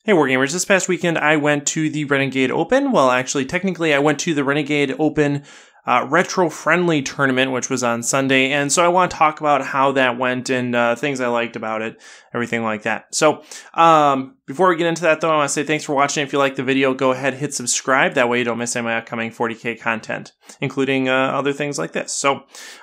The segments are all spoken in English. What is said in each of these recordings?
Hey Wargamers, this past weekend I went to the Renegade Open. Well, actually, technically I went to the Renegade Open retro-friendly tournament, which was on Sunday, and so I want to talk about how that went and things I liked about it, everything like that. So, before we get into that though, I want to say thanks for watching. If you like the video, go ahead, hit subscribe. That way you don't miss any of my upcoming 40K content, including other things like this. So,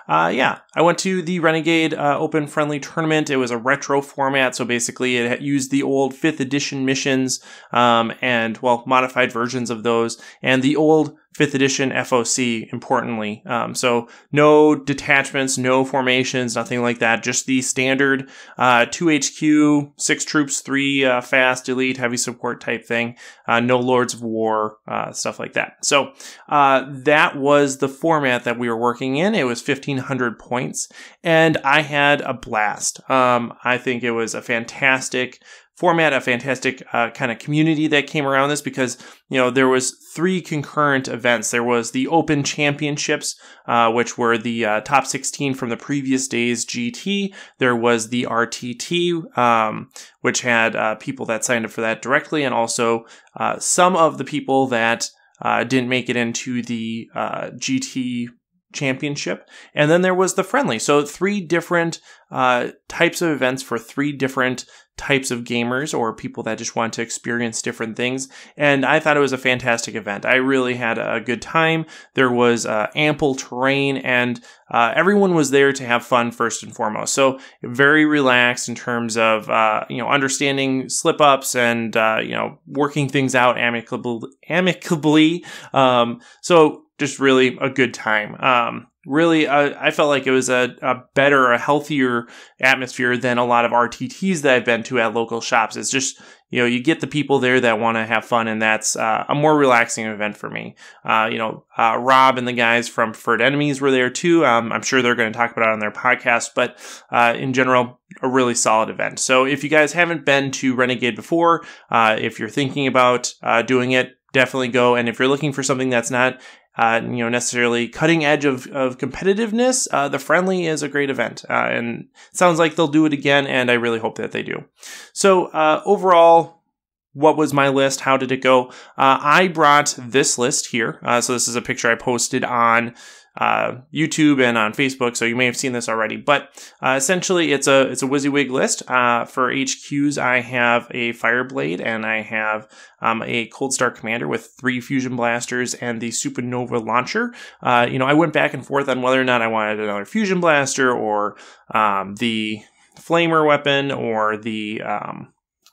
yeah, I went to the Renegade Open Friendly Tournament. It was a retro format, so basically it used the old 5th edition missions and, well, modified versions of those, and the old 5th edition FOC, importantly. So no detachments, no formations, nothing like that. Just the standard 2 HQ, 6 troops, 3 fast, elite, heavy support type thing. No Lords of War, stuff like that. So that was the format that we were working in. It was 1,500 points, and I had a blast. I think it was a fantastic format, a fantastic kind of community that came around this because, you know, there was 3 concurrent events. There was the Open Championships, which were the top 16 from the previous day's GT. There was the RTT, which had people that signed up for that directly, and also some of the people that didn't make it into the GT championship. And then there was the friendly. So 3 different types of events for 3 different types of gamers or people that just want to experience different things. And I thought it was a fantastic event. I really had a good time. There was ample terrain, and everyone was there to have fun first and foremost. So very relaxed in terms of, you know, understanding slip-ups and, you know, working things out amicably. So just really a good time. Really, I felt like it was a better, a healthier atmosphere than a lot of RTTs that I've been to at local shops. It's just, you know, you get the people there that want to have fun, and that's a more relaxing event for me. You know, Rob and the guys from Preferred Enemies were there too. I'm sure they're going to talk about it on their podcast, but in general, a really solid event. So if you guys haven't been to Renegade before, if you're thinking about doing it, definitely go. And if you're looking for something that's not you know, necessarily cutting edge of competitiveness, the friendly is a great event, and it sounds like they'll do it again, and I really hope that they do. So overall, what was my list? How did it go? I brought this list here. So this is a picture I posted on YouTube and on Facebook, so you may have seen this already. But essentially, it's a WYSIWYG list. For HQs, I have a Fireblade, and I have a Cold Star Commander with 3 Fusion Blasters and the Supernova Launcher. You know, I went back and forth on whether or not I wanted another Fusion Blaster or the Flamer weapon or the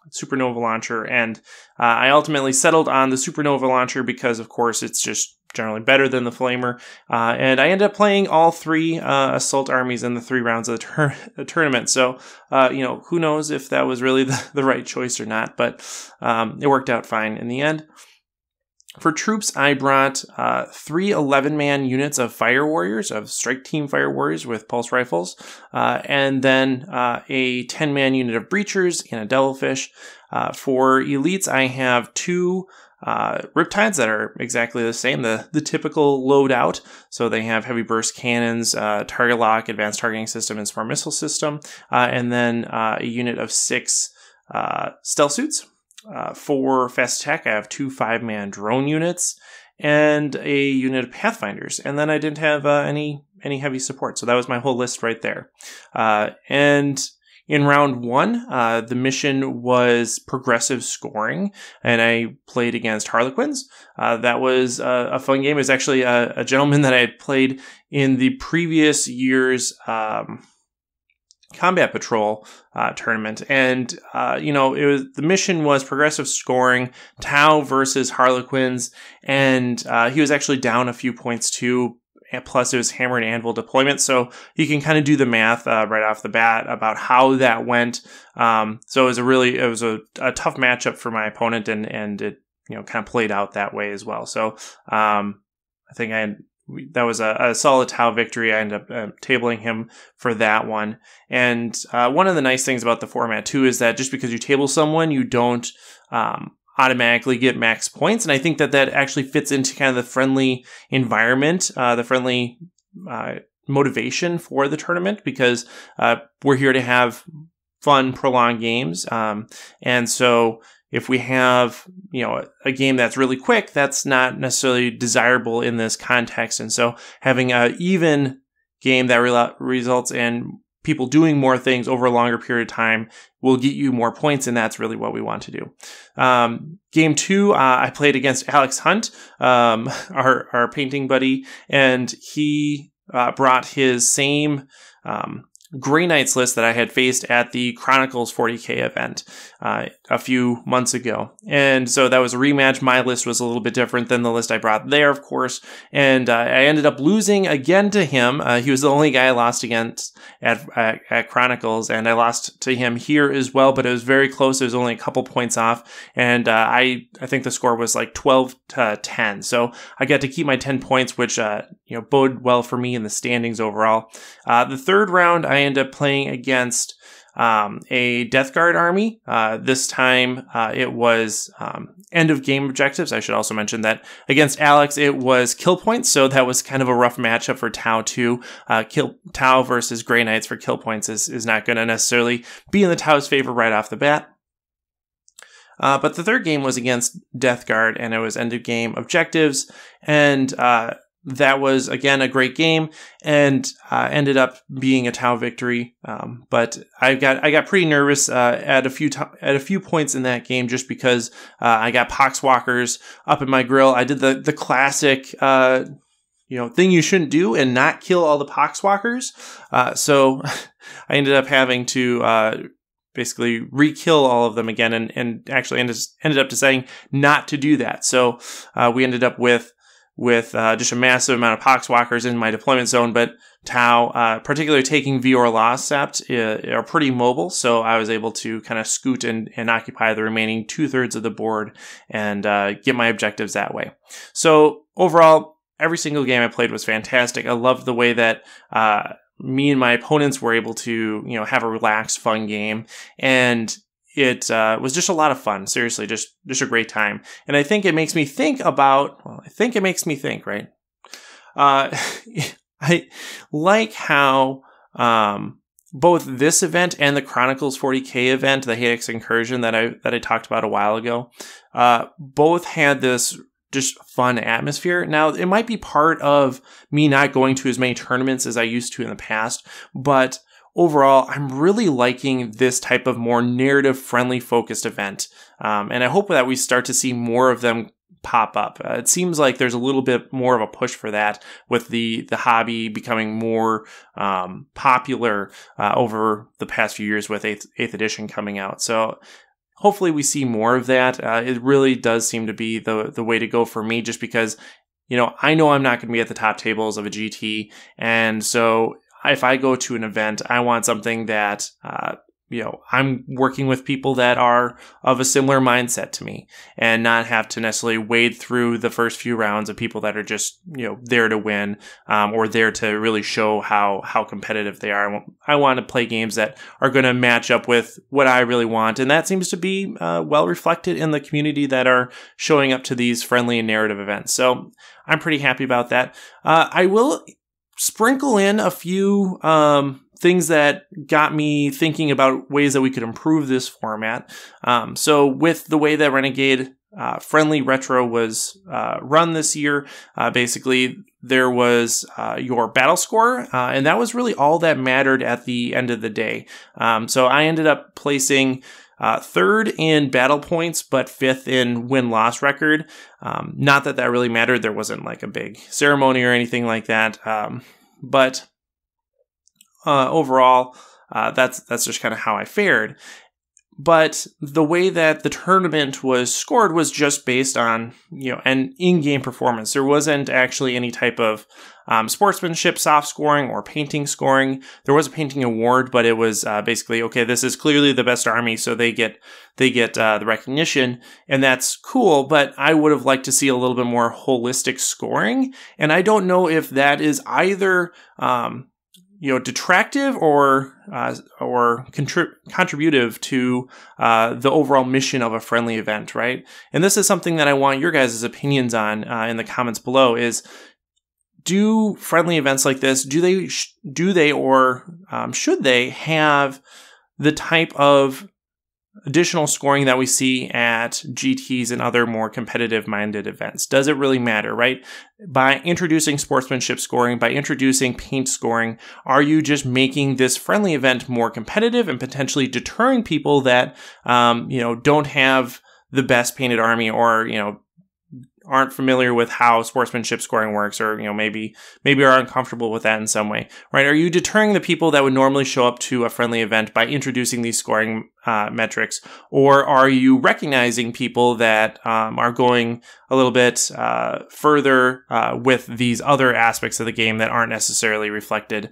Supernova Launcher, and I ultimately settled on the Supernova Launcher because, of course, it's just generally better than the Flamer, and I ended up playing all 3 assault armies in the 3 rounds of the tournament. So, you know, who knows if that was really the right choice or not, but it worked out fine in the end. For troops, I brought 3 11-man units of Fire Warriors, of Strike Team Fire Warriors with pulse rifles, and then a 10-man unit of Breachers and a Devilfish. For elites, I have 2 Riptides that are exactly the same, the typical loadout. So they have heavy burst cannons, target lock, advanced targeting system, and smart missile system, and then a unit of 6 stealth suits. For fast attack, I have 2 5-man drone units and a unit of Pathfinders, and then I didn't have any heavy support. So that was my whole list right there. And in round 1, the mission was progressive scoring, and I played against Harlequins. That was a fun game. It was actually a gentleman that I had played in the previous year's Combat Patrol tournament, and you know, the mission was progressive scoring, Tau versus Harlequins, and he was actually down a few points too. Plus, it was hammer and anvil deployment, so you can kind of do the math right off the bat about how that went. So it was a tough matchup for my opponent, and it, you know, kind of played out that way as well. So I think that was a solid Tau victory. I ended up tabling him for that one. And one of the nice things about the format too is that just because you table someone, you don't automatically get max points. And I think that actually fits into kind of the friendly environment, the friendly motivation for the tournament, because we're here to have fun, prolonged games. And so, if we have, a game that's really quick, that's not necessarily desirable in this context. And so having an even game that results in people doing more things over a longer period of time will get you more points, and that's really what we want to do. Game 2, I played against Alex Hunt, our painting buddy, and he brought his same Grey Knights list that I had faced at the Chronicles 40K event a few months ago. And so that was a rematch. My list was a little bit different than the list I brought there, of course. And I ended up losing again to him. He was the only guy I lost against at Chronicles, and I lost to him here as well, but it was very close. It was only a couple points off. And I think the score was like 12-10. So I got to keep my 10 points, which bode well for me in the standings overall. The third round, I ended up playing against a Death Guard army. This time it was end of game objectives. I should also mention that against Alex, it was kill points. So that was kind of a rough matchup for Tau too. Tau versus Grey Knights for kill points is not going to necessarily be in the Tau's favor right off the bat. But the third game was against Death Guard, and it was end of game objectives. And that was, again, a great game, and ended up being a Tau victory. But I got pretty nervous at a few points in that game, just because I got Poxwalkers up in my grill. I did the classic thing you shouldn't do and not kill all the Poxwalkers. So I ended up having to basically re-kill all of them again, and actually ended up deciding not to do that. So we ended up with just a massive amount of Poxwalkers in my deployment zone, but Tau, particularly taking Vior Lost Sept, are pretty mobile, so I was able to kind of scoot and occupy the remaining 2/3 of the board and get my objectives that way. So overall, every single game I played was fantastic. I loved the way that me and my opponents were able to have a relaxed, fun game, and it was just a lot of fun. Seriously, just a great time. And I think it makes me think right? I like how both this event and the Chronicles 40K event, the Hadex Incursion that I talked about a while ago, both had this just fun atmosphere. Now, it might be part of me not going to as many tournaments as I used to in the past, but overall, I'm really liking this type of more narrative-friendly focused event. And I hope that we start to see more of them pop up. It seems like there's a little bit more of a push for that, with the hobby becoming more popular over the past few years with 8th edition coming out. So hopefully we see more of that. It really does seem to be the way to go for me, just because I know I'm not going to be at the top tables of a GT, and so if I go to an event, I want something that, I'm working with people that are of a similar mindset to me, and not have to necessarily wade through the first few rounds of people that are just, there to win, or there to really show how competitive they are. I want to play games that are going to match up with what I really want. And that seems to be well reflected in the community that are showing up to these friendly and narrative events. So I'm pretty happy about that. I will sprinkle in a few things that got me thinking about ways that we could improve this format. So with the way that Renegade Friendly Retro was run this year, basically there was your battle score, and that was really all that mattered at the end of the day. So I ended up placing 3rd in battle points, but 5th in win-loss record. Not that really mattered. There wasn't like a big ceremony or anything like that. But overall, that's just kind of how I fared. But the way that the tournament was scored was just based on, an in-game performance. There wasn't actually any type of sportsmanship soft scoring or painting scoring. There was a painting award, but it was basically, okay, this is clearly the best army, so they get the recognition, and that's cool. But I would have liked to see a little bit more holistic scoring, and I don't know if that is either detractive or contributive to the overall mission of a friendly event, right? And this is something that I want your guys' opinions on in the comments below. Is, do friendly events like this, should they have the type of additional scoring that we see at GTs and other more competitive-minded events? Does it really matter, right? By introducing sportsmanship scoring, by introducing paint scoring, are you just making this friendly event more competitive and potentially deterring people that, don't have the best painted army, or, aren't familiar with how sportsmanship scoring works, or maybe are uncomfortable with that in some way, right? Are you deterring the people that would normally show up to a friendly event by introducing these scoring metrics, or are you recognizing people that are going a little bit further with these other aspects of the game that aren't necessarily reflected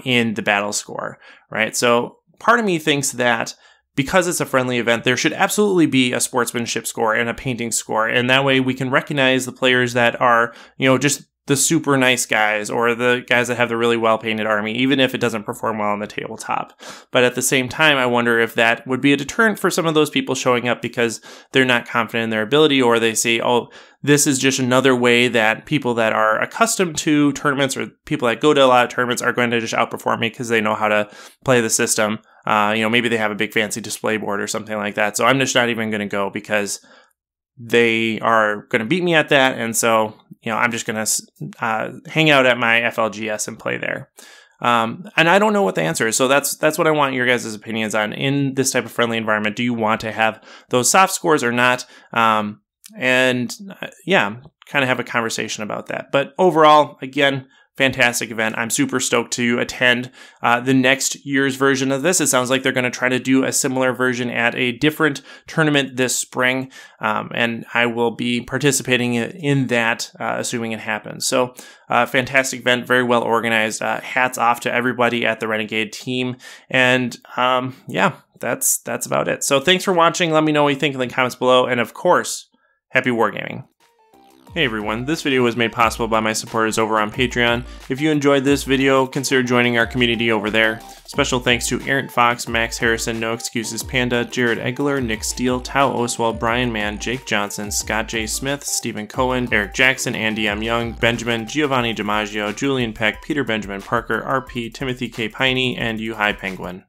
in the battle score, right? So part of me thinks that because it's a friendly event, there should absolutely be a sportsmanship score and a painting score. And that way we can recognize the players that are, just the super nice guys, or the guys that have the really well-painted army, even if it doesn't perform well on the tabletop. But at the same time, I wonder if that would be a deterrent for some of those people showing up because they're not confident in their ability, or they say, oh, this is just another way that people that are accustomed to tournaments, or people that go to a lot of tournaments, are going to just outperform me because they know how to play the system. Maybe they have a big fancy display board or something like that. So I'm just not even going to go because they are going to beat me at that. And so, I'm just going to hang out at my FLGS and play there. And I don't know what the answer is. So that's what I want your guys' opinions on in this type of friendly environment. Do you want to have those soft scores or not? Kind of have a conversation about that. But overall, again, fantastic event. I'm super stoked to attend the next year's version of this. It sounds like they're going to try to do a similar version at a different tournament this spring, and I will be participating in that, assuming it happens. So, fantastic event, very well organized. Hats off to everybody at the Renegade team, and that's about it. So, thanks for watching. Let me know what you think in the comments below, and of course, happy wargaming. Hey everyone, this video was made possible by my supporters over on Patreon. If you enjoyed this video, consider joining our community over there. Special thanks to Errant Fox, Max Harrison, No Excuses Panda, Jared Egler, Nick Steele, Tao Oswald, Brian Mann, Jake Johnson, Scott J. Smith, Stephen Cohen, Eric Jackson, Andy M. Young, Benjamin, Giovanni DiMaggio, Julian Peck, Peter Benjamin Parker, RP, Timothy K. Piney, and Yuhai Penguin.